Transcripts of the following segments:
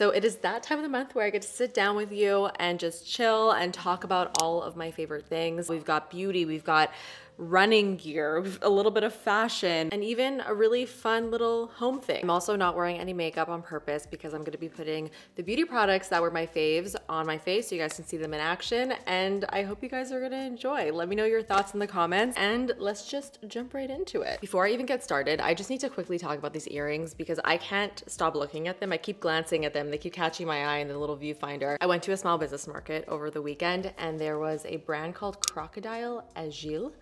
So it is that time of the month where I get to sit down with you and just chill and talk about all of my favorite things. We've got beauty, we've got running gear, a little bit of fashion, and even a really fun little home thing. I'm also not wearing any makeup on purpose because I'm gonna be putting the beauty products that were my faves on my face so you guys can see them in action, and I hope you guys are gonna enjoy. Let me know your thoughts in the comments, and let's just jump right into it. Before I even get started, I just need to quickly talk about these earrings because I can't stop looking at them. I keep glancing at them. They keep catching my eye in the little viewfinder. I went to a small business market over the weekend, and there was a brand called Crocodile Agile,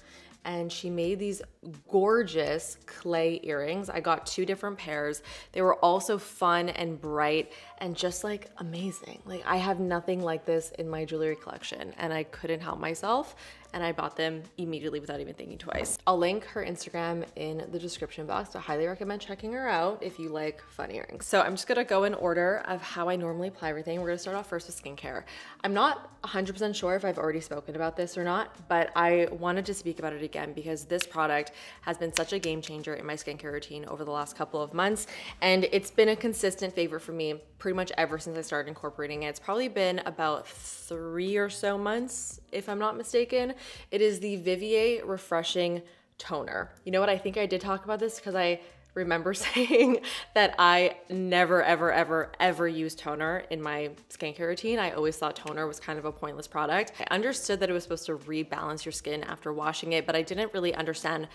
and she made these gorgeous clay earrings. I got 2 different pairs. They were also fun and bright and just like amazing. Like I have nothing like this in my jewelry collection and I couldn't help myself, and I bought them immediately without even thinking twice. I'll link her Instagram in the description box, so I highly recommend checking her out if you like fun earrings. So I'm just gonna go in order of how I normally apply everything. We're gonna start off first with skincare. I'm not 100% sure if I've already spoken about this or not, but I wanted to speak about it again because this product has been such a game changer in my skincare routine over the last couple of months, and it's been a consistent favorite for me pretty much ever since I started incorporating it. It's probably been about 3 or so months, if I'm not mistaken. It is the Vivier Refreshing Toner. You know what? I think I did talk about this because I remember saying that I never, ever, ever, ever use toner in my skincare routine. I always thought toner was kind of a pointless product. I understood that it was supposed to rebalance your skin after washing it, but I didn't really understand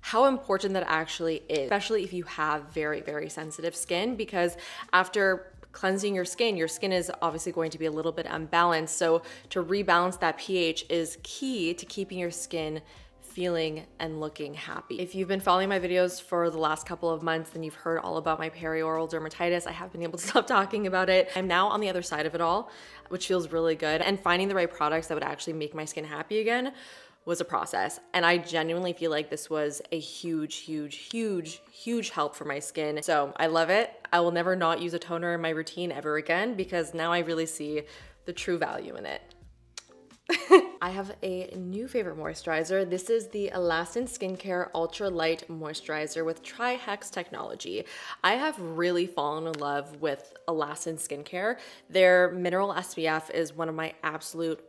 how important that actually is, especially if you have very, very sensitive skin, because after cleansing your skin is obviously going to be a little bit unbalanced. So to rebalance that pH is key to keeping your skin feeling and looking happy. If you've been following my videos for the last couple of months, then you've heard all about my perioral dermatitis. I haven't been able to stop talking about it. I'm now on the other side of it all, which feels really good. And finding the right products that would actually make my skin happy again was a process. And I genuinely feel like this was a huge, huge, huge, huge help for my skin. So I love it. I will never not use a toner in my routine ever again because now I really see the true value in it. I have a new favorite moisturizer. This is the Alastin Skincare Ultra Light Moisturizer with Tri-Hex technology. I have really fallen in love with Alastin Skincare. Their mineral SPF is one of my absolute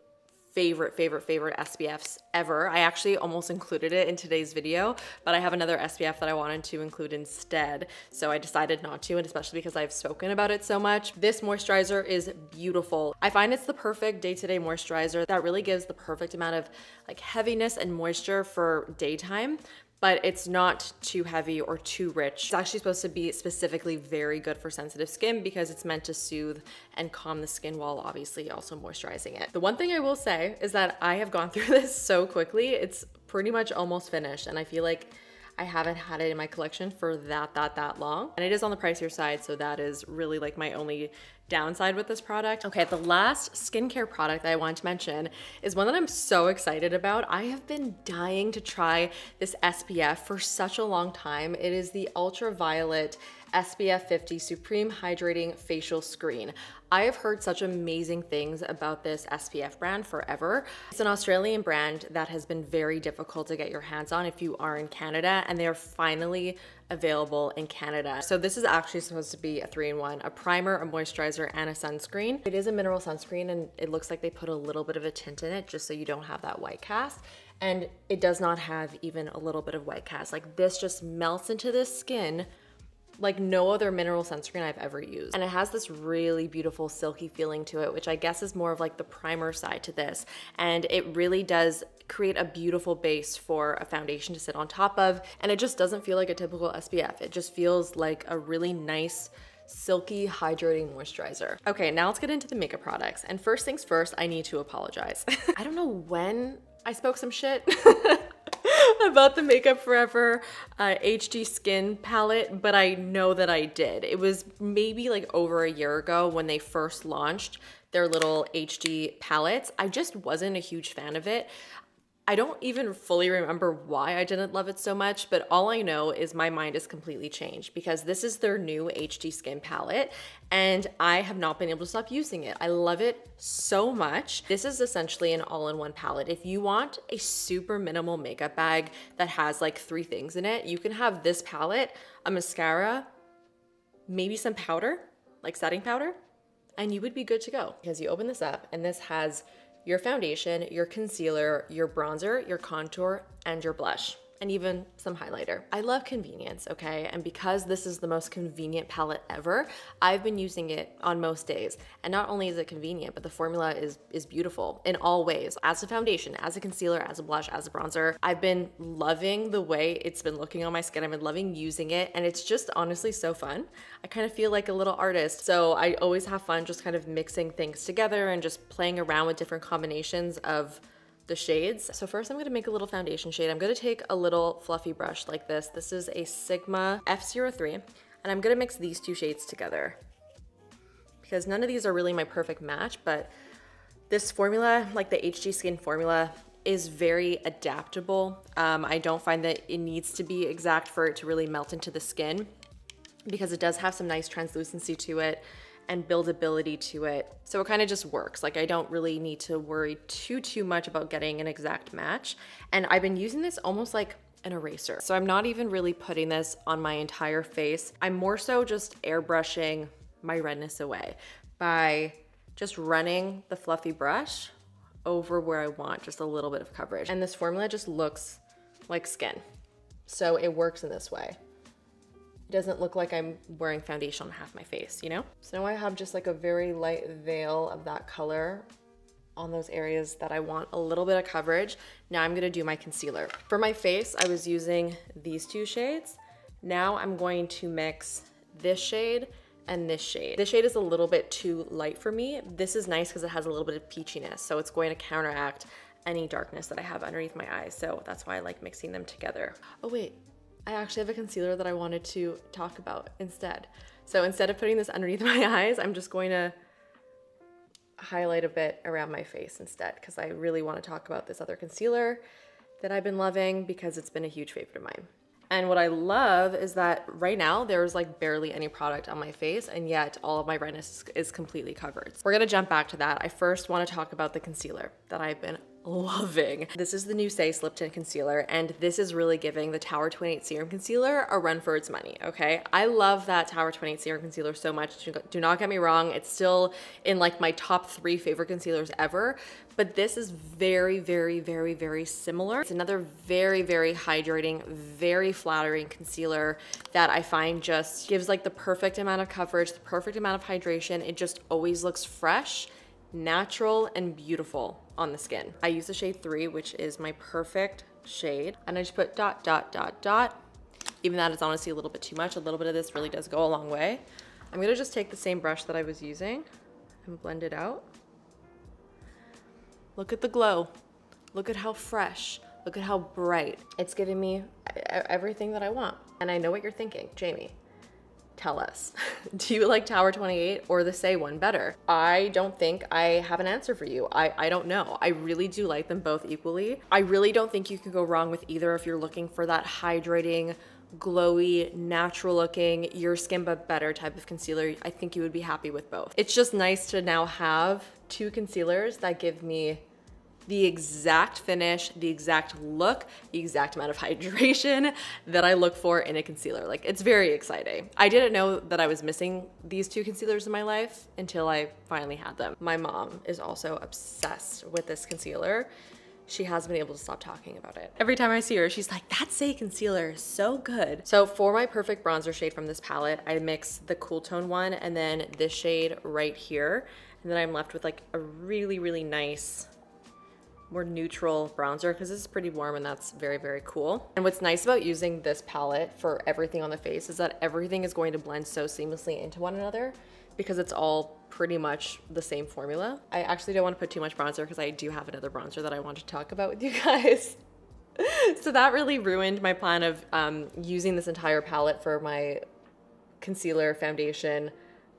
favorite SPFs ever. I actually almost included it in today's video, but I have another SPF that I wanted to include instead, so I decided not to, and especially because I've spoken about it so much. This moisturizer is beautiful. I find it's the perfect day-to-day moisturizer that really gives the perfect amount of like heaviness and moisture for daytime, but it's not too heavy or too rich. It's actually supposed to be specifically very good for sensitive skin because it's meant to soothe and calm the skin while obviously also moisturizing it. The one thing I will say is that I have gone through this so quickly. It's pretty much almost finished, and I feel like I haven't had it in my collection for that long. And it is on the pricier side, so that is really like my only downside with this product. Okay, the last skincare product that I want to mention is one that I'm so excited about. I have been dying to try this SPF for such a long time. It is the Ultraviolet SPF 50 Supreme Hydrating Facial Screen. I have heard such amazing things about this SPF brand forever. It's an Australian brand that has been very difficult to get your hands on if you are in Canada, and they are finally available in Canada. So this is actually supposed to be a 3-in-1, a primer, a moisturizer, and a sunscreen. It is a mineral sunscreen, and it looks like they put a little bit of a tint in it just so you don't have that white cast. And it does not have even a little bit of white cast. Like this just melts into the skin like no other mineral sunscreen I've ever used. And it has this really beautiful silky feeling to it, which I guess is more of like the primer side to this. And it really does create a beautiful base for a foundation to sit on top of. And it just doesn't feel like a typical SPF. It just feels like a really nice, silky, hydrating moisturizer. Okay, now let's get into the makeup products. And first things first, I need to apologize. I don't know when I spoke some shit about the Makeup Forever HD Skin palette, but I know that I did. It was maybe like over a year ago when they first launched their little HD palettes. I just wasn't a huge fan of it. I don't even fully remember why I didn't love it so much, but all I know is my mind has completely changed because this is their new HD Skin palette and I have not been able to stop using it. I love it so much. This is essentially an all-in-one palette. If you want a super minimal makeup bag that has like 3 things in it, you can have this palette, a mascara, maybe some powder, like setting powder, and you would be good to go, because you open this up and this has your foundation, your concealer, your bronzer, your contour, and your blush, and even some highlighter. I love convenience, okay? And because this is the most convenient palette ever, I've been using it on most days. And not only is it convenient, but the formula is beautiful in all ways. As a foundation, as a concealer, as a blush, as a bronzer. I've been loving the way it's been looking on my skin. I've been loving using it, and it's just honestly so fun. I kind of feel like a little artist. So I always have fun just kind of mixing things together and just playing around with different combinations of the shades. So first I'm gonna make a little foundation shade. I'm gonna take a little fluffy brush like this. This is a Sigma F03, and I'm gonna mix these two shades together because none of these are really my perfect match, but this formula, like the HG Skin formula, is very adaptable. I don't find that it needs to be exact for it to really melt into the skin, because it does have some nice translucency to it and buildability to it. So it kind of just works. Like, I don't really need to worry too much about getting an exact match. And I've been using this almost like an eraser. So I'm not even really putting this on my entire face. I'm more so just airbrushing my redness away by just running the fluffy brush over where I want just a little bit of coverage. And this formula just looks like skin. So it works in this way. It doesn't look like I'm wearing foundation on half my face, you know? So now I have just like a very light veil of that color on those areas that I want a little bit of coverage. Now I'm gonna do my concealer. For my face, I was using these two shades. Now I'm going to mix this shade and this shade. This shade is a little bit too light for me. This is nice because it has a little bit of peachiness, so it's going to counteract any darkness that I have underneath my eyes. So that's why I like mixing them together. Oh wait, I actually have a concealer that I wanted to talk about instead. So instead of putting this underneath my eyes, I'm just going to highlight a bit around my face instead, because I really want to talk about this other concealer that I've been loving because it's been a huge favorite of mine. And what I love is that right now there's like barely any product on my face, and yet all of my redness is completely covered. We're gonna jump back to that. I first want to talk about the concealer that I've been loving. This is the new Say Slip Tint Concealer, and this is really giving the Tower 28 Serum Concealer a run for its money, okay? I love that Tower 28 Serum Concealer so much. Do not get me wrong, it's still in like my top 3 favorite concealers ever, but this is very, very, very, very similar. It's another very, very hydrating, very flattering concealer that I find just gives like the perfect amount of coverage, the perfect amount of hydration. It just always looks fresh, natural, and beautiful on the skin. I use the shade 3, which is my perfect shade, and I just put dot, dot, dot, dot. Even that is honestly a little bit too much. A little bit of this really does go a long way. I'm gonna just take the same brush that I was using and blend it out. Look at the glow. Look at how fresh. Look at how bright. It's giving me everything that I want. And I know what you're thinking, Jamie. Tell us, do you like Tower 28 or the Say one better? I don't think I have an answer for you. I don't know. I really do like them both equally. I really don't think you can go wrong with either if you're looking for that hydrating, glowy, natural looking, your skin but better type of concealer. I think you would be happy with both. It's just nice to now have 2 concealers that give me the exact finish, the exact look, the exact amount of hydration that I look for in a concealer. Like, it's very exciting. I didn't know that I was missing these 2 concealers in my life until I finally had them. My mom is also obsessed with this concealer. She hasn't been able to stop talking about it. Every time I see her, she's like, that Say concealer is so good. So for my perfect bronzer shade from this palette, I mix the Cool Tone one and then this shade right here. And then I'm left with like a really, really nice, more neutral bronzer, because this is pretty warm and that's very, very cool. And what's nice about using this palette for everything on the face is that everything is going to blend so seamlessly into one another because it's all pretty much the same formula. I actually don't want to put too much bronzer because I do have another bronzer that I want to talk about with you guys. So that really ruined my plan of using this entire palette for my concealer, foundation,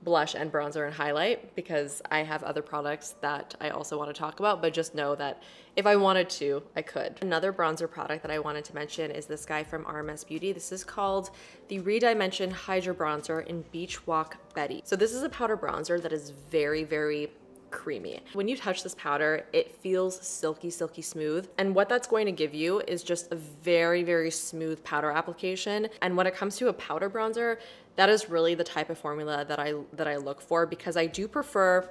blush, and bronzer and highlight, because I have other products that I also want to talk about, but just know that if I wanted to, I could. Another bronzer product that I wanted to mention is this guy from RMS Beauty. This is called the Redimension Hydra Bronzer in Beach Walk Betty. So this is a powder bronzer that is very, very creamy. When you touch this powder, it feels silky, silky smooth. And what that's going to give you is just a very, very smooth powder application. And when it comes to a powder bronzer, That is really the type of formula that I look for, because I do prefer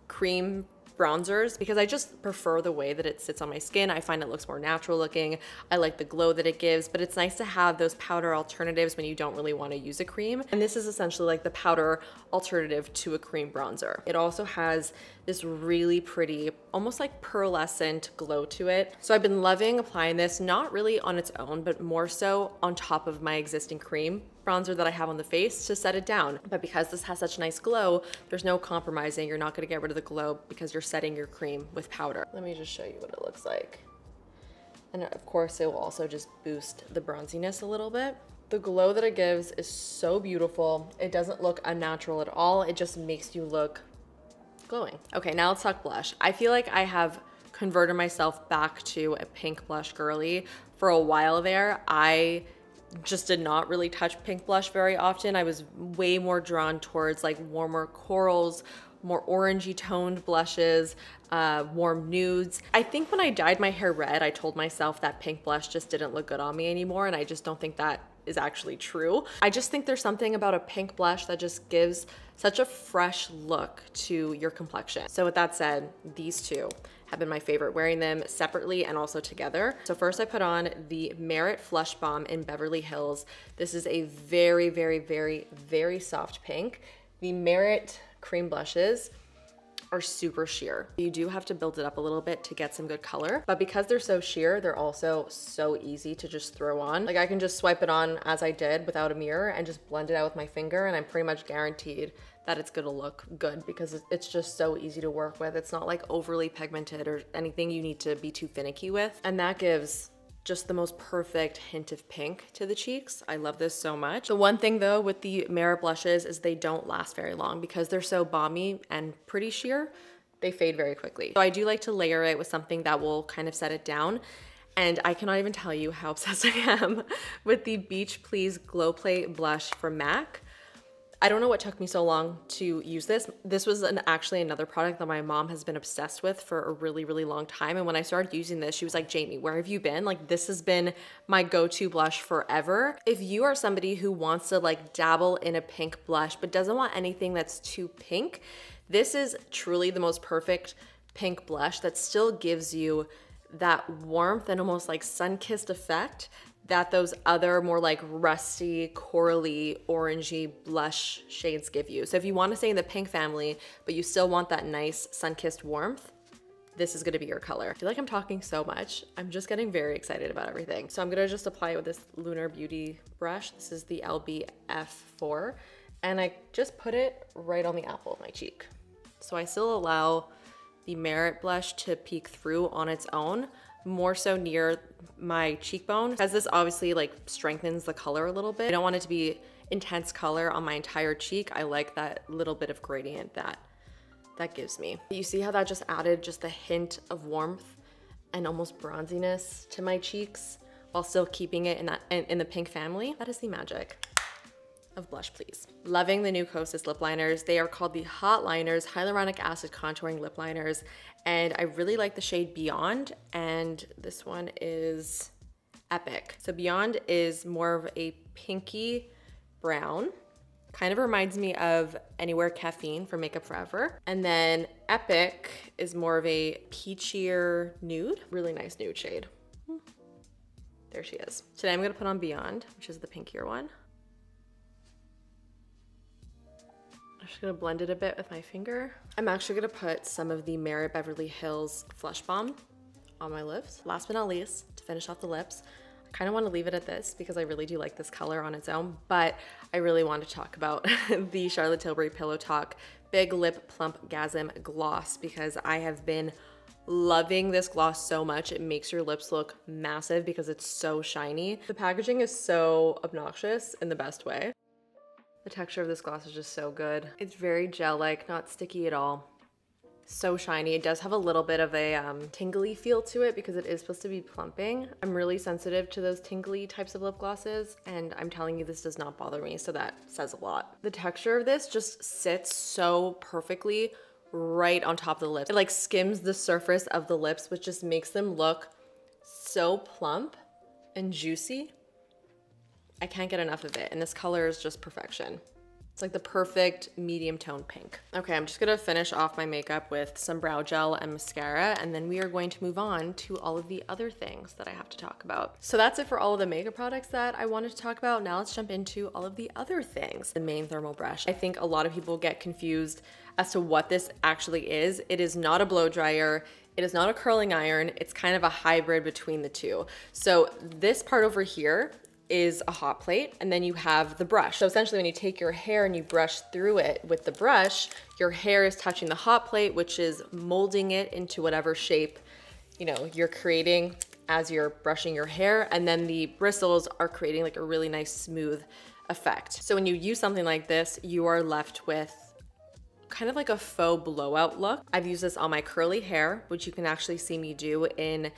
cream bronzers because I just prefer the way that it sits on my skin. I find it looks more natural looking. I like the glow that it gives, but it's nice to have those powder alternatives when you don't really want to use a cream. And this is essentially like the powder alternative to a cream bronzer. It also has this really pretty, almost like pearlescent glow to it. So I've been loving applying this, not really on its own, but more so on top of my existing cream bronzer that I have on the face to set it down. But because this has such nice glow, there's no compromising. You're not gonna get rid of the glow because you're setting your cream with powder. Let me just show you what it looks like. And of course, it will also just boost the bronziness a little bit. The glow that it gives is so beautiful. It doesn't look unnatural at all. It just makes you look glowing. Okay, now let's talk blush. I feel like I have converted myself back to a pink blush girly. For a while there, I just did not really touch pink blush very often. I was way more drawn towards like warmer corals, more orangey toned blushes, warm nudes. I think when I dyed my hair red, I told myself that pink blush just didn't look good on me anymore, and I just don't think that is actually true. I just think there's something about a pink blush that just gives such a fresh look to your complexion. So with that said, these two have been my favorite, wearing them separately and also together. So first I put on the Merit Flush Bomb in Beverly Hills. This is a very, very, very, very soft pink. The Merit cream blushes are super sheer. You do have to build it up a little bit to get some good color, but because they're so sheer, they're also so easy to just throw on. Like I can just swipe it on as I did without a mirror and just blend it out with my finger, and I'm pretty much guaranteed that it's gonna look good because it's just so easy to work with. It's not like overly pigmented or anything you need to be too finicky with. And that gives just the most perfect hint of pink to the cheeks. I love this so much. The one thing though with the Merit blushes is they don't last very long because they're so balmy and pretty sheer. They fade very quickly. So I do like to layer it with something that will kind of set it down. And I cannot even tell you how obsessed I am with the Beach Please Glow Play blush from MAC. I don't know what took me so long to use this. This was actually another product that my mom has been obsessed with for a really, really long time. And when I started using this, she was like, Jamie, where have you been? Like, this has been my go-to blush forever. If you are somebody who wants to like dabble in a pink blush, but doesn't want anything that's too pink, this is truly the most perfect pink blush that still gives you that warmth and almost like sun-kissed effect that those other more like rusty, corally, orangey blush shades give you. So if you want to stay in the pink family, but you still want that nice sun-kissed warmth, this is gonna be your color. I feel like I'm talking so much. I'm just getting very excited about everything. So I'm gonna just apply it with this Lunar Beauty brush. This is the LB-F4, and I just put it right on the apple of my cheek. So I still allow the Merit blush to peek through on its own, more so near my cheekbone, because this obviously like strengthens the color a little bit. I don't want it to be intense color on my entire cheek. I like that little bit of gradient that gives me. You see how that just added just a hint of warmth and almost bronziness to my cheeks while still keeping it in the pink family? That is the magic of Blush Please. Loving the new Kosas lip liners. They are called the Hot Liners Hyaluronic Acid Contouring Lip Liners, and I really like the shade Beyond, and this one is Epic. So Beyond is more of a pinky brown, kind of reminds me of Anywhere Caffeine from Makeup Forever, and then Epic is more of a peachier nude, really nice nude shade. There she is. Today I'm gonna put on Beyond, which is the pinkier one. I'm just gonna blend it a bit with my finger. I'm actually gonna put some of the Merit Beverly Hills Flush Bomb on my lips. Last but not least, to finish off the lips, I kind of want to leave it at this because I really do like this color on its own, but I really want to talk about the Charlotte Tilbury Pillow Talk Big Lip Plump Gasm Gloss, because I have been loving this gloss so much. It makes your lips look massive because it's so shiny. The packaging is so obnoxious in the best way. The texture of this gloss is just so good. It's very gel-like, not sticky at all. So shiny. It does have a little bit of a tingly feel to it because it is supposed to be plumping. I'm really sensitive to those tingly types of lip glosses, and I'm telling you, this does not bother me, so that says a lot. The texture of this just sits so perfectly right on top of the lips. It like skims the surface of the lips, which just makes them look so plump and juicy. I can't get enough of it, and this color is just perfection. It's like the perfect medium tone pink. Okay, I'm just gonna finish off my makeup with some brow gel and mascara, and then we are going to move on to all of the other things that I have to talk about. So that's it for all of the makeup products that I wanted to talk about. Now let's jump into all of the other things. The main thermal brush. I think a lot of people get confused as to what this actually is. It is not a blow dryer. It is not a curling iron. It's kind of a hybrid between the two. So this part over here is a hot plate, and then you have the brush. So essentially when you take your hair and you brush through it with the brush, your hair is touching the hot plate, which is molding it into whatever shape, you know, you're creating as you're brushing your hair. And then the bristles are creating like a really nice smooth effect. So when you use something like this, you are left with kind of like a faux blowout look. I've used this on my curly hair, which you can actually see me do in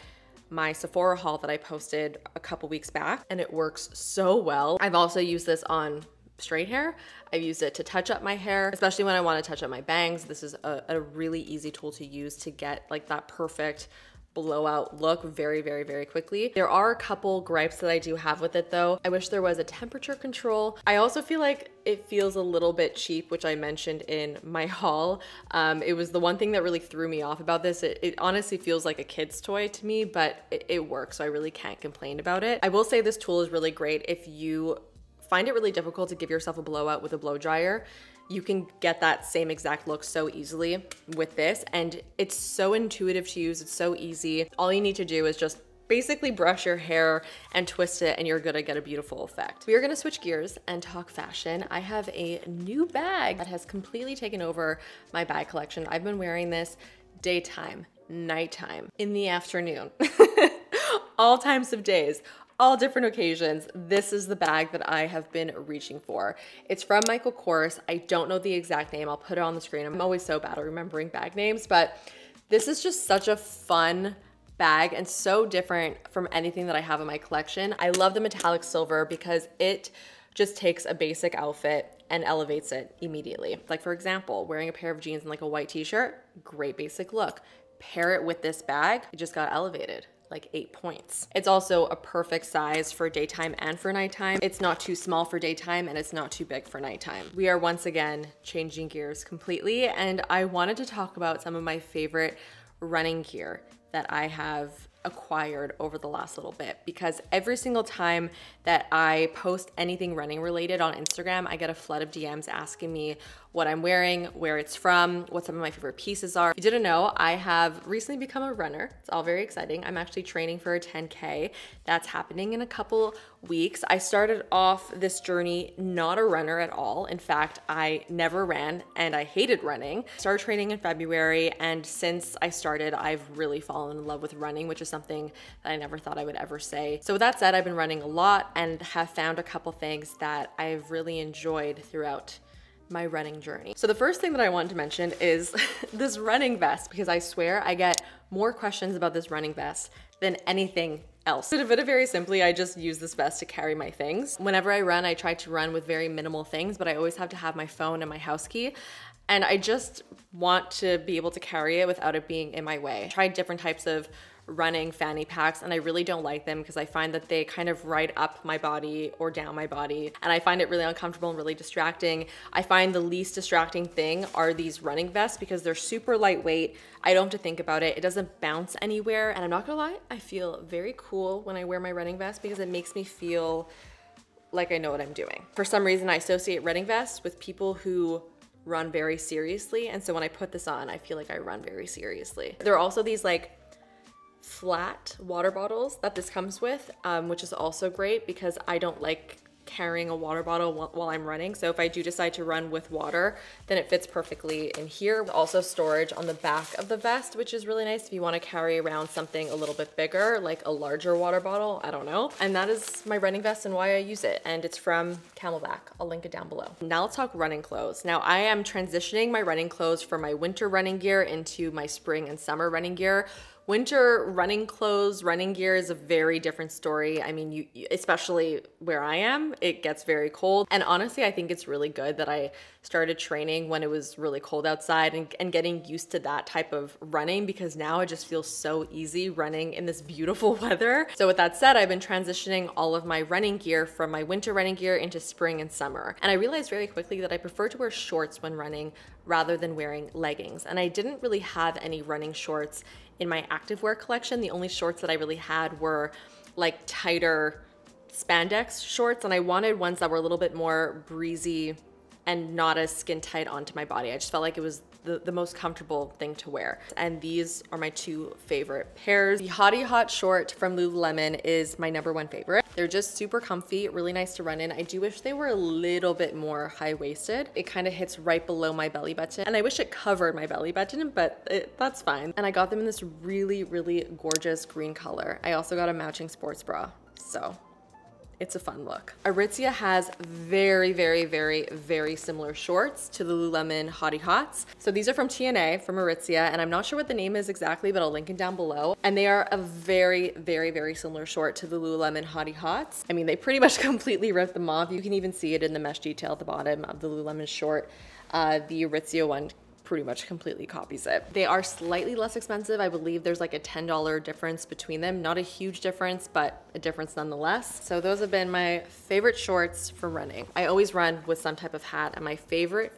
my Sephora haul that I posted a couple weeks back, and it works so well. I've also used this on straight hair. I've used it to touch up my hair, especially when I want to touch up my bangs. This is a really easy tool to use to get like that perfect blowout look very, very, very quickly. There are a couple gripes that I do have with it though. I wish there was a temperature control. I also feel like it feels a little bit cheap, which I mentioned in my haul. It was the one thing that really threw me off about this. It honestly feels like a kid's toy to me, but it works, so I really can't complain about it. I will say this tool is really great if you find it really difficult to give yourself a blowout with a blow dryer. You can get that same exact look so easily with this, and it's so intuitive to use. It's so easy. All you need to do is just basically brush your hair and twist it, and you're gonna get a beautiful effect. We are gonna switch gears and talk fashion. I have a new bag that has completely taken over my bag collection. I've been wearing this daytime, nighttime, in the afternoon, all times of days, all different occasions. This is the bag that I have been reaching for. It's from Michael Kors. I don't know the exact name. I'll put it on the screen. I'm always so bad at remembering bag names, but this is just such a fun bag and so different from anything that I have in my collection. I love the metallic silver because it just takes a basic outfit and elevates it immediately. Like for example, wearing a pair of jeans and like a white t-shirt, great basic look. Pair it with this bag, it just got elevated like 8 points. It's also a perfect size for daytime and for nighttime. It's not too small for daytime and it's not too big for nighttime. We are once again changing gears completely, and I wanted to talk about some of my favorite running gear that I have acquired over the last little bit, because every single time that I post anything running related on Instagram, I get a flood of DMs asking me what I'm wearing, where it's from, what some of my favorite pieces are. If you didn't know, I have recently become a runner. It's all very exciting. I'm actually training for a 10K. That's happening in a couple weeks. I started off this journey not a runner at all. In fact, I never ran and I hated running. Started training in February, and since I started, I've really fallen in love with running, which is something that I never thought I would ever say. So with that said, I've been running a lot and have found a couple things that I've really enjoyed throughout my running journey. So the first thing that I want to mention is this running vest, because I swear I get more questions about this running vest than anything else. To put it very simply, I just use this vest to carry my things. Whenever I run, I try to run with very minimal things, but I always have to have my phone and my house key. And I just want to be able to carry it without it being in my way. I tried different types of running fanny packs and I really don't like them because I find that they kind of ride up my body or down my body, and I find it really uncomfortable and really distracting. I find the least distracting thing are these running vests because they're super lightweight. I don't have to think about it. It doesn't bounce anywhere, and I'm not gonna lie, I feel very cool when I wear my running vest because it makes me feel like I know what I'm doing. For some reason, I associate running vests with people who run very seriously, and so when I put this on, I feel like I run very seriously. There are also these like flat water bottles that this comes with, which is also great because I don't like carrying a water bottle while I'm running. So if I do decide to run with water, then it fits perfectly in here. Also storage on the back of the vest, which is really nice if you want to carry around something a little bit bigger, like a larger water bottle, I don't know. And that is my running vest and why I use it. And it's from Camelback. I'll link it down below. Now let's talk running clothes. Now I am transitioning my running clothes from my winter running gear into my spring and summer running gear, Winter running clothes, running gear is a very different story. I mean, especially where I am, it gets very cold. And honestly, I think it's really good that I started training when it was really cold outside and getting used to that type of running, because now it just feels so easy running in this beautiful weather. So with that said, I've been transitioning all of my running gear from my winter running gear into spring and summer. And I realized very quickly that I prefer to wear shorts when running rather than wearing leggings. And I didn't really have any running shorts in my activewear collection. The only shorts that I really had were like tighter spandex shorts, and I wanted ones that were a little bit more breezy and not as skin tight onto my body. I just felt like it was the most comfortable thing to wear. And these are my two favorite pairs. The Hottie Hot short from Lululemon is my #1 favorite. They're just super comfy, really nice to run in. I do wish they were a little bit more high-waisted. It kind of hits right below my belly button, and I wish it covered my belly button, but that's fine. And I got them in this really, really gorgeous green color. I also got a matching sports bra, so it's a fun look. Aritzia has very, very, very, very similar shorts to the Lululemon Hottie Hots. So these are from TNA, from Aritzia, and I'm not sure what the name is exactly, but I'll link it down below. And they are a very, very, very similar short to the Lululemon Hottie Hots. I mean, they pretty much completely ripped them off. You can even see it in the mesh detail at the bottom of the Lululemon short. The Aritzia one pretty much completely copies it. They are slightly less expensive. I believe there's like a $10 difference between them. Not a huge difference, but a difference nonetheless. So those have been my favorite shorts for running. I always run with some type of hat, and my favorite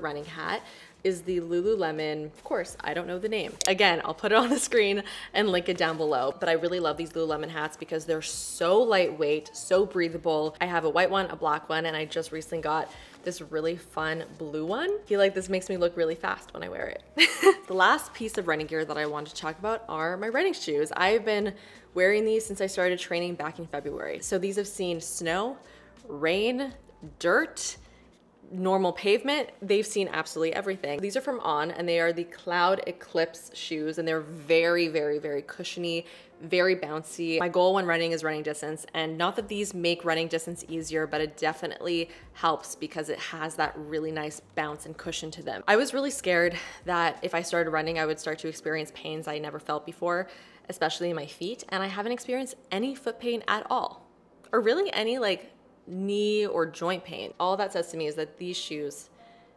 running hat is the Lululemon, of course, I don't know the name. Again, I'll put it on the screen and link it down below. But I really love these Lululemon hats because they're so lightweight, so breathable. I have a white one, a black one, and I just recently got this really fun blue one. I feel like this makes me look really fast when I wear it. The last piece of running gear that I wanted to talk about are my running shoes. I've been wearing these since I started training back in February. So these have seen snow, rain, dirt, normal pavement. They've seen absolutely everything. These are from On, and they are the Cloud Eclipse shoes, and they're very, very, very cushiony, very bouncy. My goal when running is running distance, and not that these make running distance easier, but it definitely helps because it has that really nice bounce and cushion to them. I was really scared that if I started running, I would start to experience pains I never felt before, especially in my feet, and I haven't experienced any foot pain at all, or really any like knee or joint pain. All that says to me is that these shoes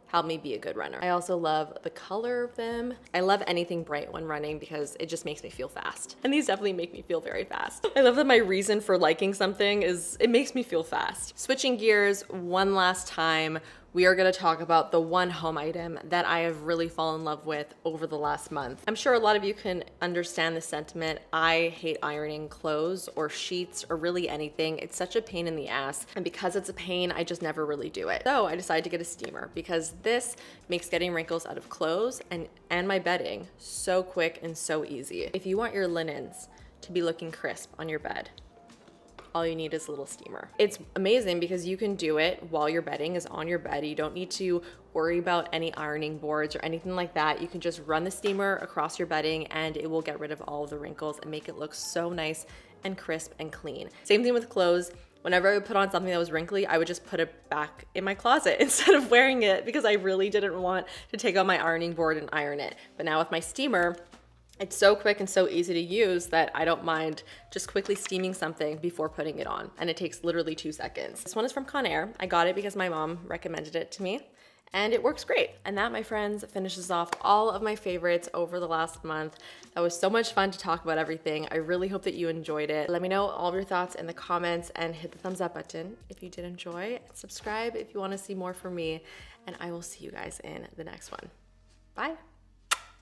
help me be a good runner. I also love the color of them. I love anything bright when running because it just makes me feel fast. And these definitely make me feel very fast. I love that my reason for liking something is it makes me feel fast. Switching gears one last time, we are gonna talk about the one home item that I have really fallen in love with over the last month. I'm sure a lot of you can understand the sentiment. I hate ironing clothes or sheets or really anything. It's such a pain in the ass. And because it's a pain, I just never really do it. So I decided to get a steamer because this makes getting wrinkles out of clothes and my bedding so quick and so easy. If you want your linens to be looking crisp on your bed, all you need is a little steamer. It's amazing because you can do it while your bedding is on your bed. You don't need to worry about any ironing boards or anything like that. You can just run the steamer across your bedding and it will get rid of all of the wrinkles and make it look so nice and crisp and clean. Same thing with clothes. Whenever I would put on something that was wrinkly, I would just put it back in my closet instead of wearing it because I really didn't want to take out my ironing board and iron it. But now with my steamer, it's so quick and so easy to use that I don't mind just quickly steaming something before putting it on. And it takes literally 2 seconds. This one is from Conair. I got it because my mom recommended it to me and it works great. And that, my friends, finishes off all of my favorites over the last month. That was so much fun to talk about everything. I really hope that you enjoyed it. Let me know all of your thoughts in the comments and hit the thumbs up button if you did enjoy. And subscribe if you want to see more from me. And I will see you guys in the next one. Bye.